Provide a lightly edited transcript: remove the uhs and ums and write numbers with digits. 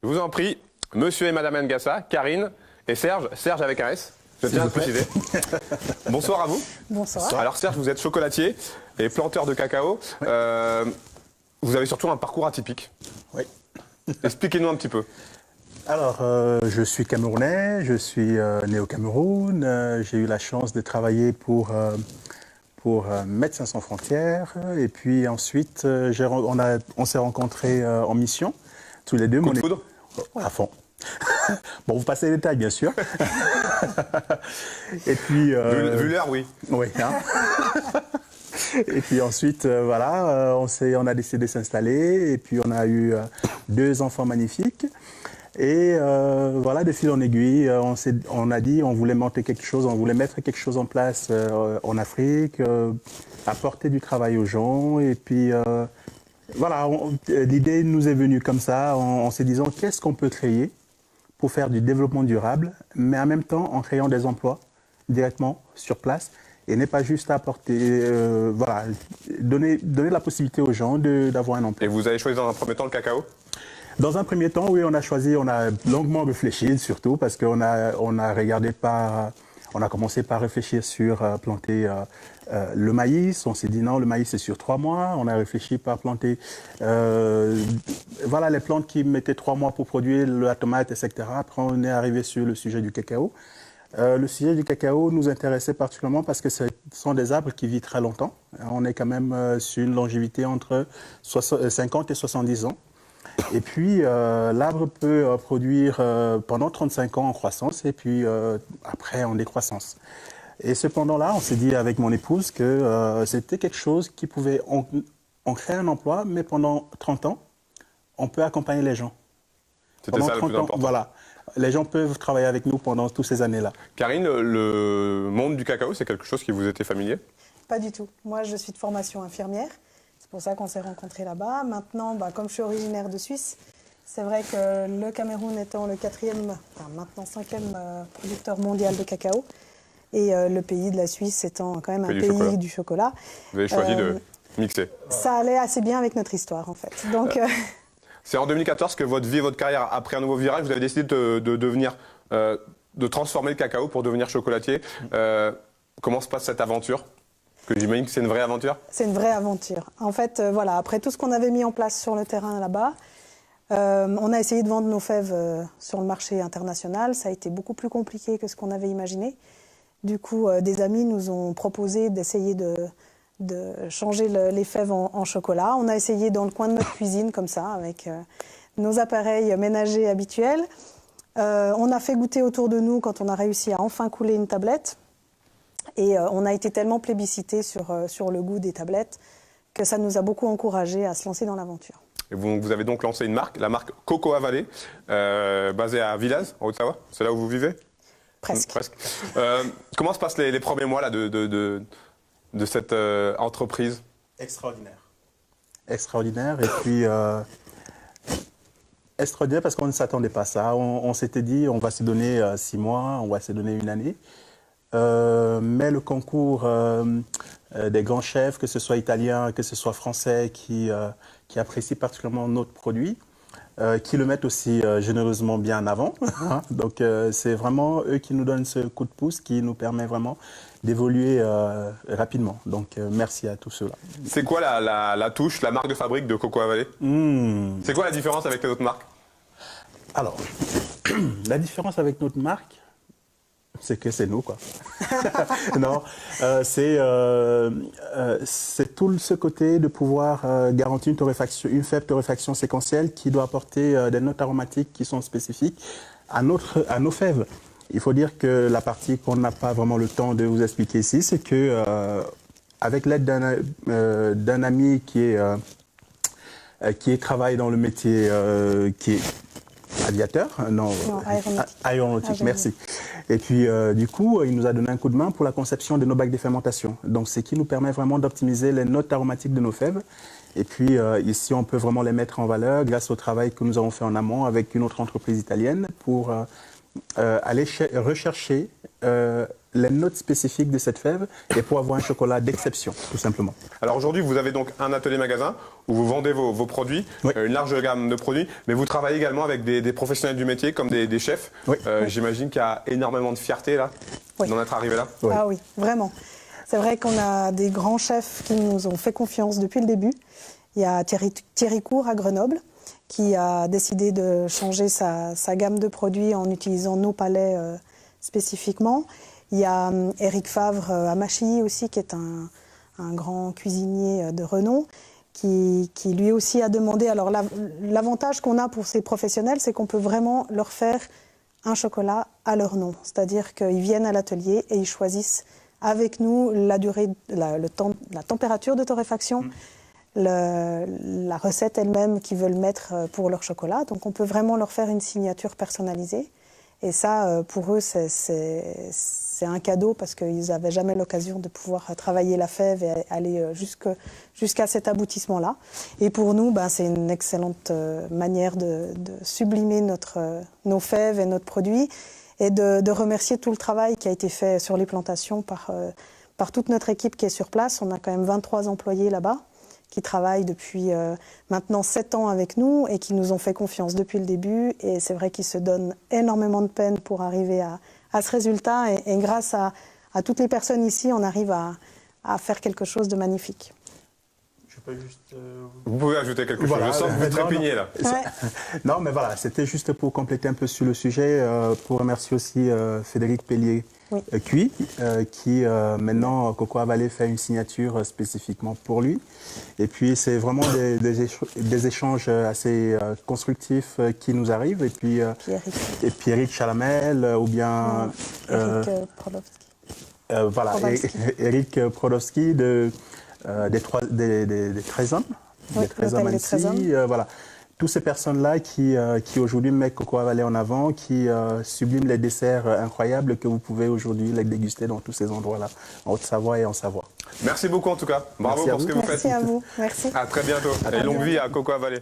Je vous en prie, monsieur et madame Ngassa, Karine et Serge. Serge avec un S, je tiens à le préciser. Bonsoir à vous. Bonsoir. Alors Serge, vous êtes chocolatier et planteur de cacao. Oui. Vous avez surtout un parcours atypique. Oui. Expliquez-nous un petit peu. Alors, je suis camerounais, je suis né au Cameroun. J'ai eu la chance de travailler pour Médecins sans frontières. Et puis ensuite, on s'est rencontrés en mission, tous les deux. Coup de foudre ? À fond. Bon, vous passez les détails, bien sûr. Et puis... Vu l'heure, oui. Oui. Hein. Et puis ensuite, voilà, on a décidé de s'installer. Et puis on a eu 2 enfants magnifiques. Et voilà, de fil en aiguille, on a dit on voulait monter quelque chose, on voulait mettre quelque chose en place en Afrique, apporter du travail aux gens. Et puis voilà, l'idée nous est venue comme ça, en se disant qu'est-ce qu'on peut créer pour faire du développement durable, mais en même temps en créant des emplois directement sur place. Et n'est pas juste apporter, voilà, donner la possibilité aux gens d'avoir un emploi. Et vous avez choisi dans un premier temps le cacao ? Dans un premier temps, oui, on a longuement réfléchi, surtout parce qu'on a commencé par réfléchir sur planter le maïs. On s'est dit non, le maïs c'est sur 3 mois. On a réfléchi par planter, voilà, les plantes qui mettaient 3 mois pour produire la tomate, etc. Après, on est arrivé sur le sujet du cacao. Le sujet du cacao nous intéressait particulièrement parce que ce sont des arbres qui vivent très longtemps. On est quand même sur une longévité entre 50 et 70 ans. Et puis, l'arbre peut produire pendant 35 ans en croissance et puis après en décroissance. Et cependant là, on s'est dit avec mon épouse que c'était quelque chose qui pouvait... On crée un emploi, mais pendant 30 ans, on peut accompagner les gens. C'était ça le plus important. Voilà. Les gens peuvent travailler avec nous pendant toutes ces années-là. Karine, le monde du cacao, c'est quelque chose qui vous était familier ? Pas du tout. Moi, je suis de formation infirmière. C'est pour ça qu'on s'est rencontrés là-bas. Maintenant, comme je suis originaire de Suisse, c'est vrai que le Cameroun étant le 4e, enfin maintenant 5e producteur mondial de cacao, et le pays de la Suisse étant quand même un pays du chocolat. Vous avez choisi de mixer. Ça allait assez bien avec notre histoire, en fait. Donc... C'est en 2014 que votre vie et votre carrière a pris un nouveau virage. Vous avez décidé de transformer le cacao pour devenir chocolatier. Comment se passe cette aventure ? Que j'imagine que c'est une vraie aventure ? C'est une vraie aventure. En fait, voilà, après tout ce qu'on avait mis en place sur le terrain là-bas, on a essayé de vendre nos fèves sur le marché international. Ça a été beaucoup plus compliqué que ce qu'on avait imaginé. Du coup, des amis nous ont proposé d'essayer de changer les fèves en chocolat. On a essayé dans le coin de notre cuisine, comme ça, avec nos appareils ménagers habituels. On a fait goûter autour de nous quand on a réussi à enfin couler une tablette. Et on a été tellement plébiscité sur le goût des tablettes que ça nous a beaucoup encouragés à se lancer dans l'aventure. Et vous avez donc lancé une marque, la marque Cocoa Valley, basée à Villaz, en Haute-Savoie. C'est là où vous vivez ? Presque. Presque. Comment se passent les premiers mois là, de cette entreprise ? Extraordinaire. Extraordinaire. Et puis, extraordinaire parce qu'on ne s'attendait pas à ça. On s'était dit, on va se donner 6 mois, on va se donner 1 année. Mais le concours des grands chefs, que ce soit italiens, que ce soit français, qui apprécient particulièrement notre produit, qui le mettent aussi généreusement bien en avant. Donc c'est vraiment eux qui nous donnent ce coup de pouce qui nous permet vraiment d'évoluer rapidement. Donc merci à tous ceux-là. C'est quoi la touche, la marque de fabrique de Cocoa Valley ? C'est quoi la différence avec les autres marques ? Alors, la différence avec notre marque, c'est que c'est nous, quoi. Non, c'est tout ce côté de pouvoir garantir une faible torréfaction séquentielle qui doit apporter des notes aromatiques qui sont spécifiques à nos fèves. Il faut dire que la partie qu'on n'a pas vraiment le temps de vous expliquer ici, c'est que avec l'aide d'un ami qui travaille dans le métier, qui est aviateur, aéronautique, merci. Et puis, du coup, il nous a donné un coup de main pour la conception de nos bacs de fermentation. Donc, ce qui nous permet vraiment d'optimiser les notes aromatiques de nos fèves. Et puis, ici, on peut vraiment les mettre en valeur grâce au travail que nous avons fait en amont avec une autre entreprise italienne pour aller rechercher les notes spécifiques de cette fève et pour avoir un chocolat d'exception, tout simplement. Alors aujourd'hui, vous avez donc un atelier magasin où vous vendez vos produits, Oui. une large gamme de produits, mais vous travaillez également avec des professionnels du métier comme des chefs. Oui. J'imagine qu'il y a énormément de fierté là, Oui. d'en être arrivé là. Oui. Ah oui, vraiment. C'est vrai qu'on a des grands chefs qui nous ont fait confiance depuis le début. Il y a Thierry Cour à Grenoble qui a décidé de changer sa gamme de produits en utilisant nos palais spécifiquement. Il y a Éric Favre à Machilly aussi, qui est un grand cuisinier de renom, qui lui aussi a demandé. Alors l'avantage qu'on a pour ces professionnels, c'est qu'on peut vraiment leur faire un chocolat à leur nom. C'est-à-dire qu'ils viennent à l'atelier et ils choisissent avec nous la durée, la température de torréfaction, la recette elle-même qu'ils veulent mettre pour leur chocolat. Donc on peut vraiment leur faire une signature personnalisée. Et ça, pour eux, c'est un cadeau parce qu'ils n'avaient jamais l'occasion de pouvoir travailler la fève et aller jusqu'à cet aboutissement-là. Et pour nous, c'est une excellente manière de sublimer nos fèves et notre produit et de remercier tout le travail qui a été fait sur les plantations par toute notre équipe qui est sur place. On a quand même 23 employés là-bas qui travaillent depuis maintenant 7 ans avec nous et qui nous ont fait confiance depuis le début. Et c'est vrai qu'ils se donnent énormément de peine pour arriver à ce résultat. Et grâce à toutes les personnes ici, on arrive à faire quelque chose de magnifique. Je peux juste... Vous pouvez ajouter quelque Voilà, chose. Je sens que vous trépignez là. Ouais. Non, mais voilà, c'était juste pour compléter un peu sur le sujet, pour remercier aussi Frédéric Pellier Oui. Cuy, qui maintenant, Cocoa Valley fait une signature spécifiquement pour lui. Et puis, c'est vraiment des échanges assez constructifs qui nous arrivent. Et puis Eric Chalamel, ou bien... Eric Prodowski. Voilà, Prodowski. Eric Prodowski des 13 hommes. Oui, Des 13 hommes l'hôtel des 13 Annecy, voilà. Toutes ces personnes-là qui aujourd'hui mettent Cocoa Valley en avant, qui subliment les desserts incroyables que vous pouvez aujourd'hui les déguster dans tous ces endroits-là, en Haute-Savoie et en Savoie. Merci beaucoup en tout cas. Bravo Merci à pour ce vous. que vous faites. Merci à vous. Merci. À très bientôt. Et longue vie à Cocoa Valley.